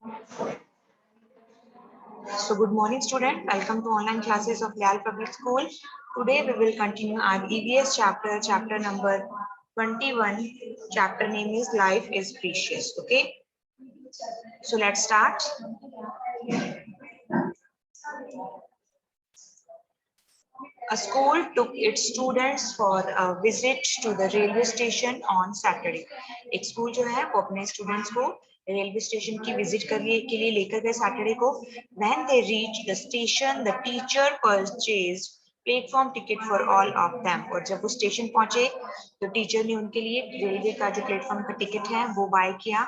So good morning student, welcome to online classes of Leal Public School. Today we will continue our EVS chapter number 21. Chapter name is Life is Precious. Okay, so let's start. A school took its students for a visit to the railway station on Saturday. एक school जो है वो अपने students को railway station की visit करने के लिए लेकर गए सैटरडे को. When they reached the station, the teacher purchased platform ticket for all of them. और जब वो स्टेशन पहुंचे तो टीचर ने उनके लिए रेलवे का जो प्लेटफॉर्म का टिकट है वो बाय किया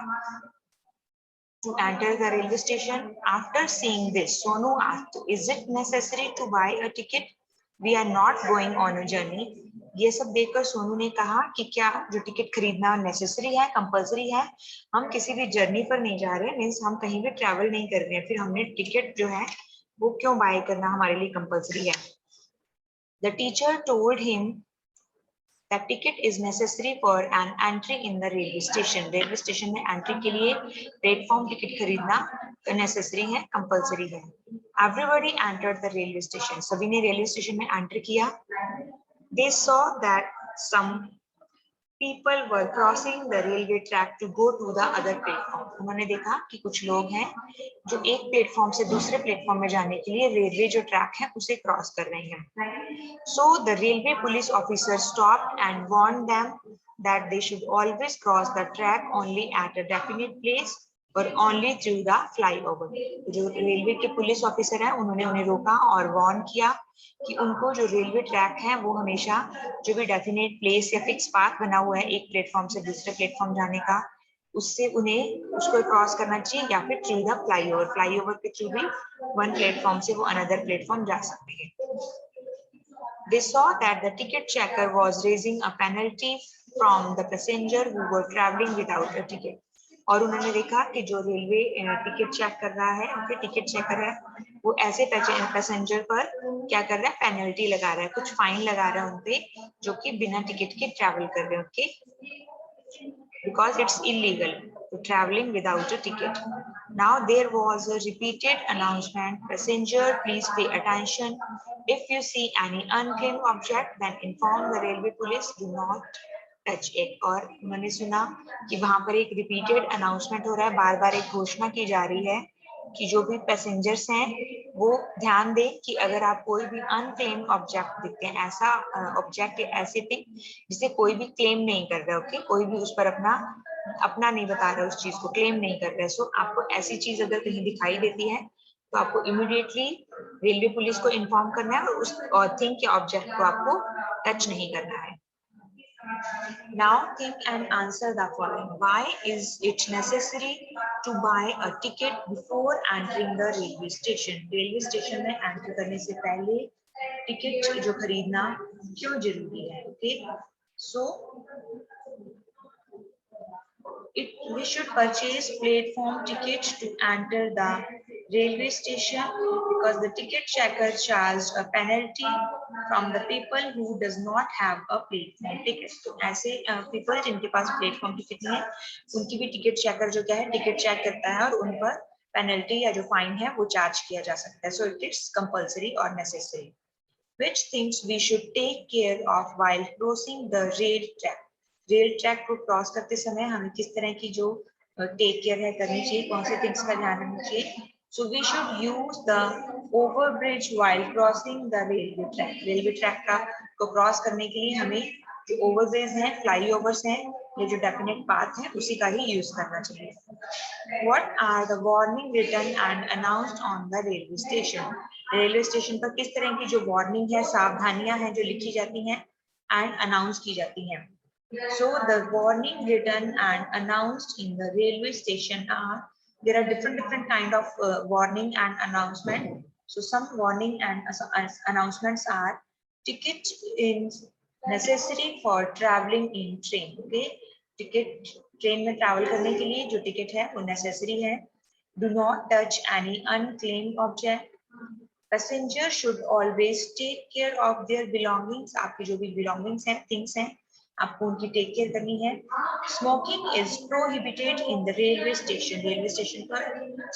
to enter the railway station. After seeing this, Sonu asked, "Is it necessary to buy a ticket? We are not going on a journey." ये सब देखकर सोनू ने कहा कि क्या जो टिकट खरीदना नेसेसरी है, कंपलसरी है? हम किसी भी जर्नी पर नहीं जा रहे, मीन्स हम कहीं भी ट्रैवल नहीं कर रहे हैं, फिर हमने टिकट जो है वो क्यों बाय करना हमारे लिए कंपलसरी है? The teacher told him that ticket is necessary for an entry in the railway station. Railway station में एंट्री के लिए प्लेटफॉर्म टिकट खरीदना नेसेसरी है, कंपलसरी है. Everybody entered the railway station. सभी ने रेलवे स्टेशन में एंटर किया. They saw that some people were crossing the railway track to go to the other platform. उन्होंने देखा कि कुछ लोग हैं जो एक प्लेटफॉर्म से दूसरे प्लेटफॉर्म में जाने के लिए रेलवे जो ट्रैक है उसे क्रॉस कर रहे हैं. So the railway police officer stopped and warned them that they should always cross the track only at a definite place or only through the flyover. जो रेलवे के पुलिस ऑफिसर हैं उन्होंने उन्हें रोका और वार्न किया कि उनको जो रेलवे ट्रैक है वो हमेशा जो भी डेफिनेट प्लेस या फिक्स पाथ बना हुआ है एक प्लेटफॉर्म से दूसरे प्लेटफॉर्म जाने का, उससे उन्हें उसको क्रॉस करना चाहिए या फिर थ्रू द फ्लाईओवर के थ्रू भी वन प्लेटफॉर्म से वो अनदर प्लेटफॉर्म जा सकते हैं. They saw that the ticket checker was raising a penalty from the passenger who were traveling without a ticket. और उन्होंने देखा कि जो रेलवे टिकट चेक कर रहा है, उनके टिकट चेकर है, वो ऐसे पैसेंजर पर क्या कर रहा है, पेनल्टी लगा रहा है, कुछ फाइन लगा रहा है उनपे जो कि बिना टिकट के ट्रैवल कर रहे हैं. उनके because it's illegal to traveling without a ticket. Now there was a repeated announcement, passenger please pay attention. If you see any unclaimed object then inform the railway police, do not touch it. और उन्होंने सुना कि वहां पर एक repeated announcement हो रहा है, बार बार एक घोषणा की जा रही है कि जो भी पैसेंजर्स हैं वो ध्यान दें कि अगर आप कोई भी अनक्लेम ऑब्जेक्ट दिखते हैं, ऐसा ऑब्जेक्ट ऐसे थिंग जिसे कोई भी क्लेम नहीं कर रहा, ओके, कोई भी उस पर अपना नहीं बता रहा, उस चीज को क्लेम नहीं कर रहा है. सो आपको ऐसी चीज अगर कहीं दिखाई देती है तो आपको इमीडिएटली रेलवे पुलिस को इन्फॉर्म करना है और उस थिंग के ऑब्जेक्ट को आपको टच नहीं करना है. Now think and answer the following. Why is it necessary to buy a ticket before entering the railway station? Railway station में एंटर करने से पहले टिकट जो खरीदना क्यों जरूरी है? Okay, so we should purchase platform ticket to enter the railway station because the ticket checker charged a penalty from the people who does not have a platform ticket. तो ऐसे people जिनके पास platform ticket नहीं है उनकी भी ticket checker जो क्या है ticket check करता है और उन पर penalty या जो fine है वो charge किया जा सकता है. So it is compulsory or necessary. Which things we should take care of while crossing the rail track? Rail track को क्रॉस करते समय हमें किस तरह की जो टेक केयर है करनी चाहिए, कौन से थिंग्स का ध्यान रखना चाहिए? So we should use the overbridge while crossing the railway track. Railway track का को क्रॉस करने के लिए हमें जो ओवरब्रिज हैं, फ्लाईओवर्स हैं, ये जो डेफिनेट पाथ है उसी का ही यूज करना चाहिए. What are the warning written and announced on the railway station? Railway station पर किस तरह की जो वार्निंग है, सावधानियां हैं जो लिखी जाती हैं एंड अनाउंस की जाती हैं. So the warning written and announced in the railway station are, there are different kind of warning and announcement. So some warning and announcements are, ticket is necessary for traveling in train. Okay, ticket train में travel करने के लिए जो ticket है वो necessary है. Do not touch any unclaimed object. Passenger should always take care of their belongings. आपकी जो भी belongings हैं, things हैं, आपको उनकी टेक केयर करनी है। Smoking is prohibited in the railway station, railway station पर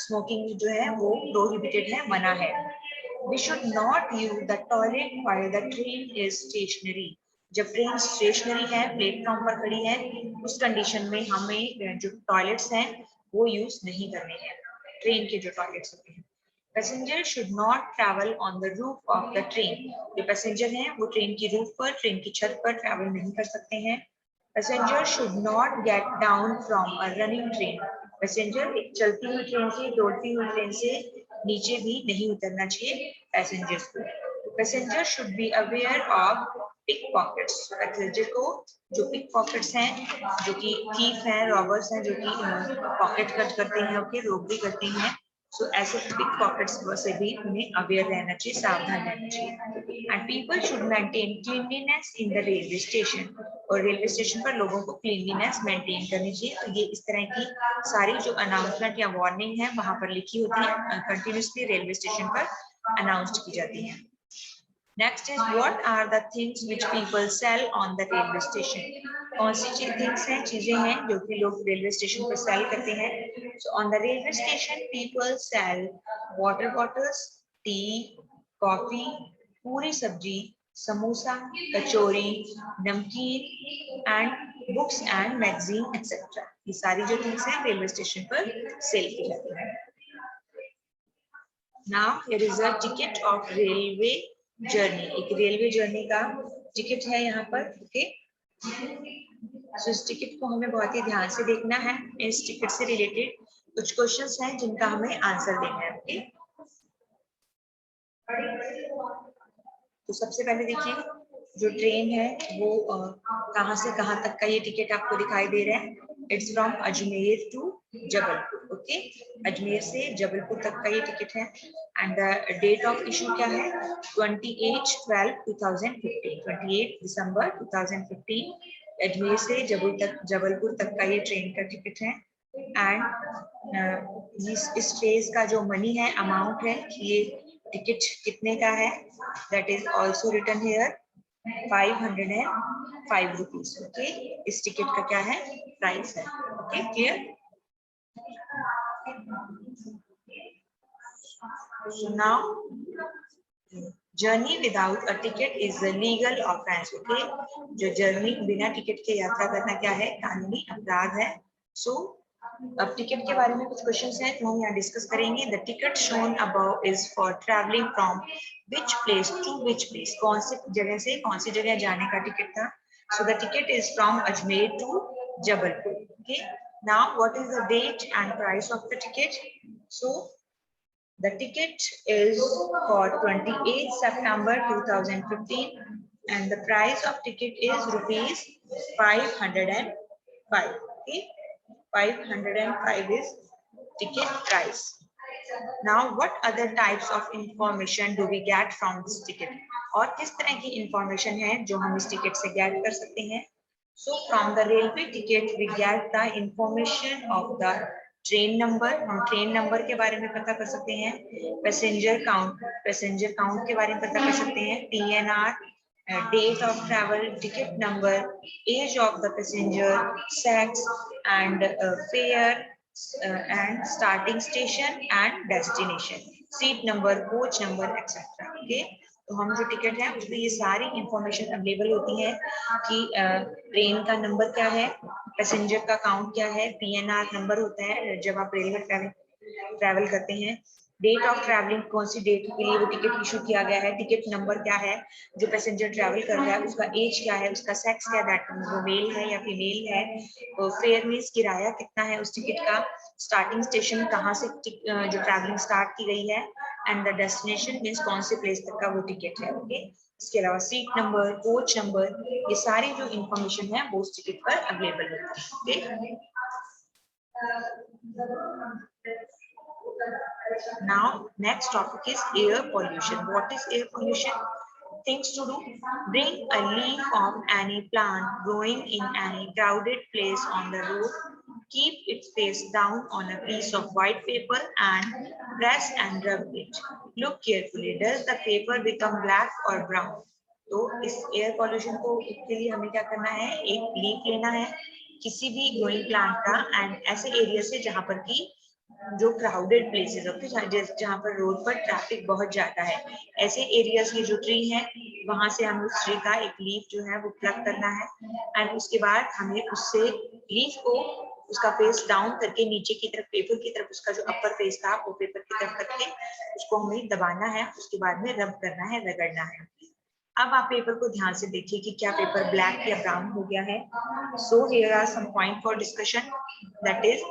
स्मोकिंग जो है वो प्रोहिबिटेड है, मना है। We should not use the toilet while the train is stationary, जब ट्रेन स्टेशनरी है, प्लेटफॉर्म पर खड़ी है, उस कंडीशन में हमें जो टॉयलेट्स हैं वो यूज नहीं करने हैं, ट्रेन के जो टॉयलेट्स होते हैं। Passenger should not travel on the roof of the train, जो पैसेंजर हैं वो ट्रेन की रूफ पर, ट्रेन की छत पर ट्रैवल नहीं कर सकते हैं। Passenger should not get down from a running train, passenger एक चलती हुई ट्रेन से, दौड़ती हुई ट्रेन से नीचे भी नहीं उतरना चाहिए पैसेंजर्स को। Passenger should be aware of pick pockets, passenger को जो पिक पॉकेट्स हैं, जो कि थीफ हैं, रॉबर्स हैं, जो कि पॉकेट कट करते हैं, ओके, रोबरी करते हैं, सो ऐसे पिक पॉकेट्स से भी उन्हें अवेयर रहना चाहिए, सावधान रहना चाहिए। And people should maintain cleanliness in the railway station, और रेलवे स्टेशन पर लोगों को क्लीनलीनेस मेंटेन करनी चाहिए। तो ये इस तरह की सारी जो अनाउंसमेंट या वार्निंग है वहां पर लिखी होती है, कंटिन्यूसली रेलवे स्टेशन पर अनाउंस्ड की जाती है। Next is what are the things which people sell on the railway station? कौन सी things हैं, चीजें हैं जो कि लोग रेलवे स्टेशन पर सेल करते हैं? So on the railway station, people sell water bottles, tea, coffee, पूरी सब्जी, समोसा, कचौरी, नमकीन and books and magazine etc. ये सारी जो things हैं रेलवे स्टेशन पर सेल की जाती हैं। Now here is a ticket of railway journey, एक रेलवे जर्नी का टिकट है यहाँ पर, ओके। सो इस टिकट को हमें बहुत ही ध्यान से देखना है। इस टिकट से रिलेटेड कुछ क्वेश्चंस हैं जिनका हमें आंसर देना है, ओके। तो सबसे पहले देखिए, जो ट्रेन है वो कहाँ से कहाँ तक का ये टिकट आपको दिखाई दे रहा है। It's from Ajmer to Jabalpur, okay. Ajmer से जबलपुर तक का ये टिकट है। And the date of issue क्या है? 28/12/2015, 28 दिसंबर 2015 अजमेर से जबलपुर तक का ये ट्रेन का टिकट है। एंड इस फेज का जो मनी है, अमाउंट है, ये टिकट कितने का है, that is also written here 505 rupees, okay. इस टिकट का क्या है, प्राइस है, okay, clear. So now journey without a ticket is a legal offence, okay. जो जर्नी बिना टिकट के यात्रा करना क्या है, कानूनी अपराध है। सो अब टिकट के बारे में कुछ क्वेश्चंस हैं जो हम यहाँ डिस्कस करेंगे। The ticket shown above is for travelling from which place to which place, कौन सी जगह से कौन सी जगह जाने का टिकट था। So the ticket is from Ajmer to Jabalpur, okay. Now what is the date and price of the ticket? So the ticket is for 28 September 2015 and the price of ticket is rupees 505, okay. 505 is ticket price. Now what other types of information do we get from this ticket? और किस तरह की information है जो हम इस ticket से get कर सकते हैं? So from the railway ticket we get the information of the train number, हम ट्रेन नंबर के बारे में पता कर सकते हैं। पैसेंजर काउंट के बारे में पता कर सकते हैं। PNR, date of travel, ticket number, age of the passenger, sex and fare and starting station and destination, seat number, coach number etcetera, okay. तो हम जो टिकट है उसमें ये सारी इंफॉर्मेशन अवेलेबल होती है कि ट्रेन का नंबर क्या है, पैसेंजर का काउंट क्या है, PNR नंबर होता है जब आप रेलवे ट्रैवल करते हैं, डेट ऑफ ट्रैवलिंग, कौन सी डेट के लिए वो टिकट इशू किया गया है, टिकट नंबर क्या है, जो पैसेंजर ट्रैवल कर रहा है उसका एज क्या है, उसका सेक्स क्या है, दैट वो मेल है या फीमेल है, तो फेयर मींस किराया कितना है उस टिकट का, स्टार्टिंग स्टेशन कहाँ से जो ट्रैवलिंग स्टार्ट की गई है, एंड द डेस्टिनेशन मींस कौन से प्लेस तक का वो टिकट है, ओके। इसके अलावा सीट नंबर, कोच नंबर, ये सारी जो इंफॉर्मेशन है वो उस टिकट पर अवेलेबल होती है, okay. Now next topic is air pollution. What is air pollution? Things to do: bring a leaf of any plant growing in any crowded place on the road, keep it face down on a piece of white paper and press and rub it. Look carefully, does the paper become black or brown? तो इस air pollution को के लिए हमें क्या करना है, एक लीफ लेना है किसी भी ग्रोइंग प्लांट का, एंड ऐसे एरिया से जहां पर की जो क्राउडेड प्लेसेस होते हैं, जहाँ पर रोड पर ट्रैफिक बहुत ज्यादा है, ऐसे एरियाज की जो ट्री है वहां से हमें उस ट्री का एक लीफ जो है वो प्लग करना है, एंड उसके बाद हमें उससे लीफ को उसका फेस डाउन करके नीचे की तरफ पेपर की तरफ उसका जो अपर फेस था वो पेपर की तरफ करके उसको हमें दबाना है, उसके बाद में रब करना है, रगड़ना है। अब आप पेपर को ध्यान से देखिए कि क्या पेपर ब्लैक या ब्राउन हो गया है। So here are some point for discussion, that is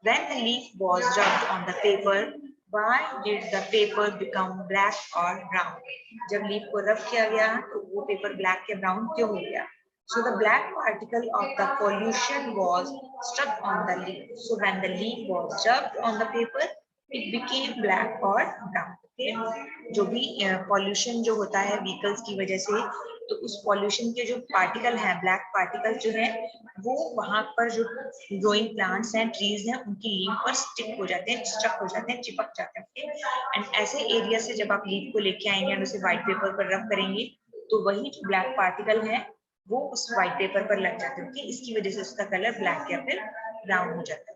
when the leaf was rubbed on the paper, why did the paper become black और ब्राउन। जब लीफ को रब किया गया तो वो पेपर ब्लैक या ब्राउन क्यों हो गया? So the black particle of the pollution was stuck on the leaf. So when the leaf was rubbed on the paper, it became black or brown. Okay? जो भी पॉल्यूशन जो होता है vehicles की वजह से, तो उस पॉल्यूशन के जो पार्टिकल हैं, ब्लैक पार्टिकल जो है वो वहां पर जो ग्रोइंग प्लांट्स हैं, ट्रीज हैं, उनकी लीफ पर स्टिक हो जाते हैं, स्टक हो जाते हैं, चिपक जाते हैं। एंड ऐसे एरिया से जब आप लीफ को लेके आएंगे और उसे व्हाइट पेपर पर रब करेंगे तो वही जो ब्लैक पार्टिकल है वो उस व्हाइट पेपर पर लग जाते हैं। इसकी वजह से उसका कलर ब्लैक या फिर ब्राउन हो जाता है।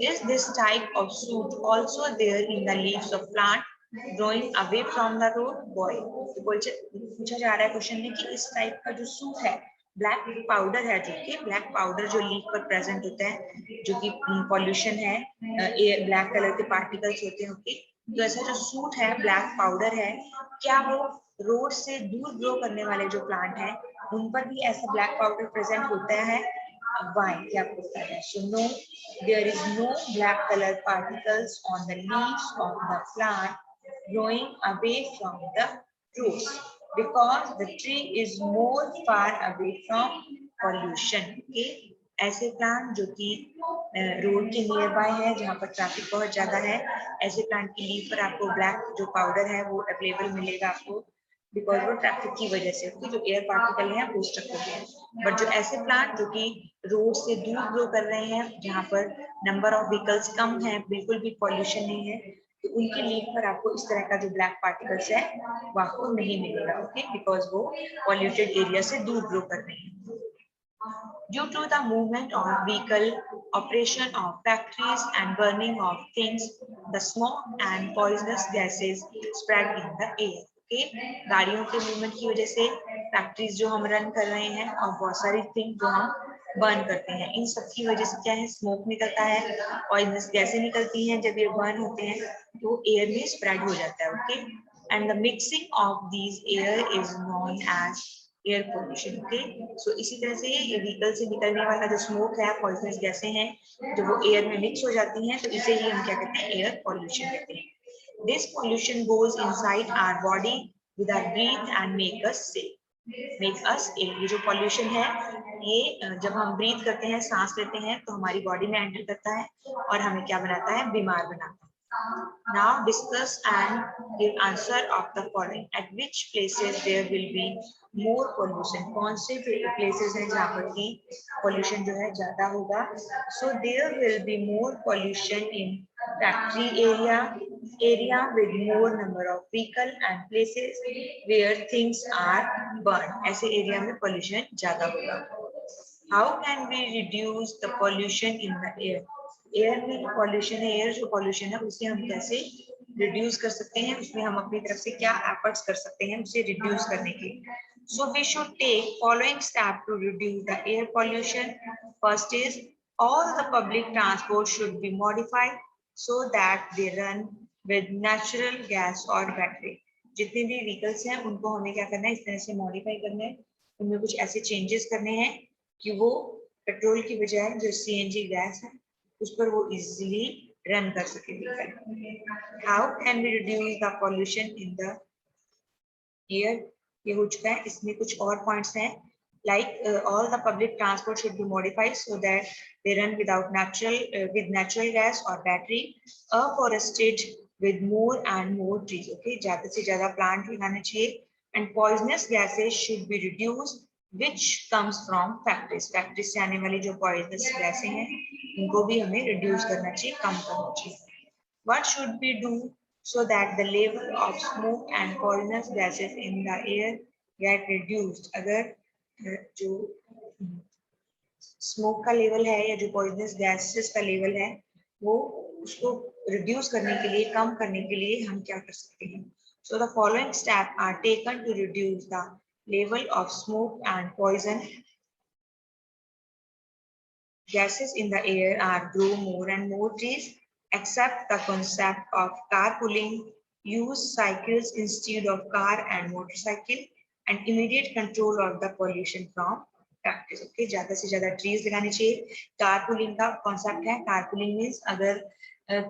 Is this type of soot also there in the leaves of plant growing away from the road? Boy, तो पूछा जा रहा है क्वेश्चन में कि इस टाइप का जो सूट है, ब्लैक पाउडर है, जो कि ब्लैक पाउडर जो लीफ पर प्रेजेंट होता है, जो कि पॉल्यूशन है, ब्लैक कलर के पार्टिकल्स होते हैं, ओके, तो ऐसा जो सूट है, ब्लैक पाउडर है, क्या वो रोड से दूर ग्रो करने वाले जो प्लांट है उन पर भी ऐसा ब्लैक पाउडर प्रेजेंट होता है? Why? क्या होता है? So no, there is no black colored particles on the leaves of the plant growing away from the roots because the tree is more far away from pollution. Okay? ऐसे plant जो कि road के near by है, जहाँ पर traffic बहुत ज्यादा है, ऐसे प्लांट की लीफ पर आपको ब्लैक जो पाउडर है वो अवेलेबल मिलेगा आपको, बिकॉज वो ट्रैफिक की वजह से जो एयर पार्टिकल है वो स्टक हो गया है। बट जो ऐसे प्लांट जो कि रोड से दूर ग्रो कर रहे हैं, जहाँ पर नंबर ऑफ व्हीकल्स कम है, बिल्कुल भी पॉल्यूशन नहीं है, तो उनकी लीफ पर आपको इस तरह का जो ब्लैक पार्टिकल्स है वो आपको नहीं मिलेगा, ओके, बिकॉज वो पॉल्यूटेड एरिया से दूर ग्रो कर रहे हैं। Due to the movement of vehicle, operation of factories and burning of things, the smoke and poisonous gases spread in the air. Okay? गाड़ियों के मूवमेंट की वजह से फैक्ट्रीज जो हम रन कर रहे हैं और बहुत सारी थिंग जो हम बर्न करते हैं, इन सब की वजह से क्या है, स्मोक निकलता है, पॉइजनस गैसें निकलती हैं, जब ये बर्न होते हैं तो एयर में स्प्रेड हो जाता है, okay, and the mixing of these air is known as air pollution, okay. So इसी तरह से ये व्हीकल से निकलने वाला जो स्मोक है, पॉइजनस गैसें हैं, जब वो एयर में मिक्स हो जाती हैं तो इसे ही हम क्या कहते हैं, एयर पोल्यूशन कहते हैं। This pollution goes inside our body with our breath and make us sick, make us ill. ये जो पोल्यूशन है ये जब हम ब्रीथ करते हैं, सांस लेते हैं, तो हमारी बॉडी में एंटर करता है और हमें क्या बनाता है, बीमार बनाता है। Now discuss and give answer of the following. At which places there will be more pollution? कौन से places हैं जहाँ पर की pollution जो है ज़्यादा होगा? So there will be more pollution in factory area with more number of vehicle and places where things are burned. ऐसे area में pollution ज़्यादा होगा. How can we reduce the pollution in the air? Air में pollution है, air जो pollution है उसे हम कैसे रिड्यूस कर सकते हैं, उसमें हम अपनी तरफ से क्या एफर्ट्स कर सकते हैं उसे रिड्यूस करने के। So we should take following step to reduce the air pollution. First is all the public transport should be modified so that they run with natural gas और बैटरी। जितने भी व्हीकल्स हैं उनको हमें क्या करना है, इस तरह से मॉडिफाई करना है, उनमें कुछ ऐसे चेंजेस करने हैं कि वो पेट्रोल की बजाय जो सीएनजी गैस है उस पर वो इजीली रन कर सके vehicle. How can we reduce the pollution in the air, ये हो चुका है। इसमें कुछ और पॉइंट्स हैं, like all the public transport should be modified so that they run without with natural gas or battery, afforested with more and more trees, okay, ज्यादा से ज्यादा प्लांट लगाने चाहिए, and poisonous gases should be reduced which comes from factories, factories से आने वाली जो poisonous gases हैं उनको भी हमें रिड्यूस करना चाहिए, कम करना चाहिए। What should we do so that the level of smoke and poisonous gases in the air get reduced, अगर जो स्मोक का लेवल है या जो पॉइजनस गैसेस का लेवल है वो उसको रिड्यूस करने के लिए, कम करने के लिए हम क्या कर सकते हैं? So the following step are taken to reduce the level of smoke and poison gases in the air are grow more and more trees, accept the concept of carpooling, use cycles instead of car and motorcycle, and immediate control of the pollution from practice. Okay, ज्यादा से ज्यादा trees लगाने चाहिए. Carpooling का concept है. Carpooling means अगर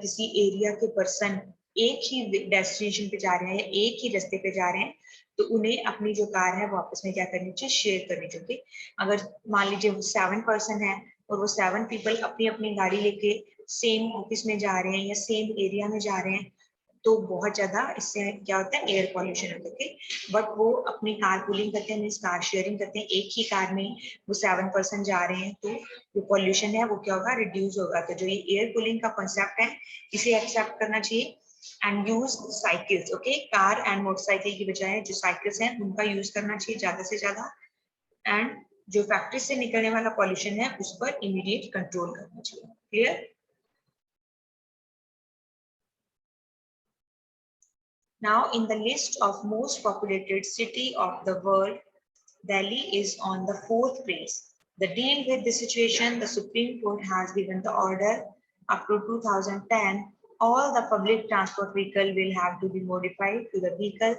किसी area के पर्सन एक ही डेस्टिनेशन पे जा रहे हैं या एक ही रास्ते पे जा रहे हैं तो उन्हें अपनी जो कार है वो आपस में क्या करनी चाहिए? शेयर करनी चाहिए. अगर मान लीजिए 7 पर्सन है और वो 7 पीपल अपनी अपनी गाड़ी लेके सेम ऑफिस में जा रहे हैं या सेम एरिया में जा रहे हैं तो बहुत ज्यादा इससे क्या होता है? एयर पॉल्यूशन होता है. बट वो अपनी कार पूलिंग करते हैं, मीन्स कार शेयरिंग करते हैं, एक ही कार में वो 7 पर्सन जा रहे हैं तो जो पॉल्यूशन है वो क्या होगा? रिड्यूस होगा. तो जो ये एयर कूलिंग का कॉन्सेप्ट है इसे एक्सेप्ट करना चाहिए. And use cycles. Okay, car and motorcycle की बजाय जो साइकिल्स हैं उनका यूज करना चाहिए ज्यादा से ज्यादा. एंड जो फैक्ट्री से निकलने वाला पॉल्यूशन है उस पर इमीडिएट कंट्रोल करना चाहिए. Clear? Now, in the list of most populated city of the world, Delhi is on the 4th place. To deal with the situation, the Supreme Court has given the order up to 2010, all the public transport vehicle will have to be modified to the vehicle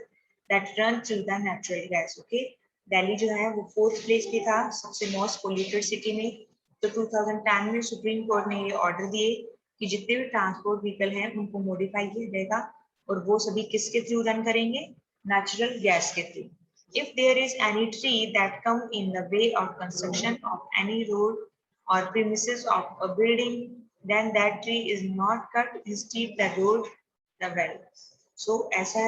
that run through the natural gas. Okay, Delhi जो है वो 4th place पे था सबसे most polluted city में. तो 2010 में supreme court ने ये ऑर्डर दिए कि जितने भी ट्रांसपोर्ट व्हीकल हैं उनको मॉडिफाई किया जाएगा और वो सभी किसके थ्रू रन करेंगे? नेचुरल गैस के through. If there is any tree that come in the way of construction of any road or premises of a building, then that tree is not cut. Instead, the road, the well. So ऐसा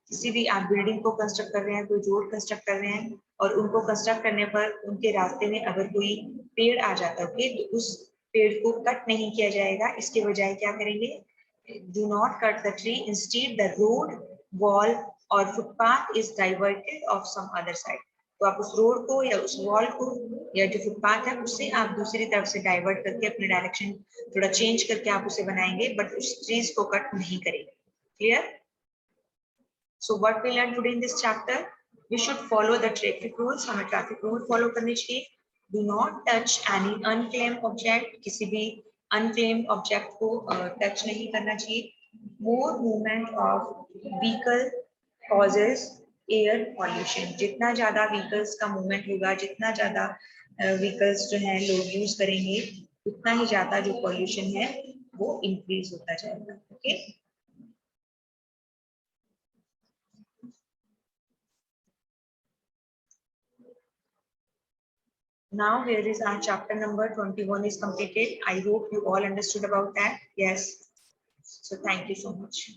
किसी भी आप building को construct कर रहे हैं, कोई road construct कर रहे हैं और उनको कंस्ट्रक्ट करने पर उनके रास्ते में अगर कोई पेड़ आ जाता है तो उस पेड़ को कट नहीं किया जाएगा. इसके बजाय क्या करेंगे? Do not cut the tree. Instead, the road, wall or footpath is diverted of some other side. तो आप उस रोड को या उस वॉल को या जो फुटपाथ है उससे आप दूसरी तरफ से डाइवर्ट करके अपने डायरेक्शन थोड़ा चेंज करके आप उसे बनाएंगे बट उस ट्रीज को कट नहीं करेंगे. Clear? So what we learned today in this chapter, we should follow the traffic rules. हमें traffic rule follow करने चाहिए. Do not touch any unclaimed object. किसी भी unclaimed object को touch नहीं करना चाहिए. More movement of vehicle causes air pollution. जितना ज़्यादा vehicles का movement होगा, जितना ज़्यादा vehicles जो हैं लोग use करेंगे, उतना ही ज़्यादा जो pollution है वो increase होता जाएगा. Okay? Now here is our chapter number 21 is completed. I hope you all understood about that. Yes. So thank you so much.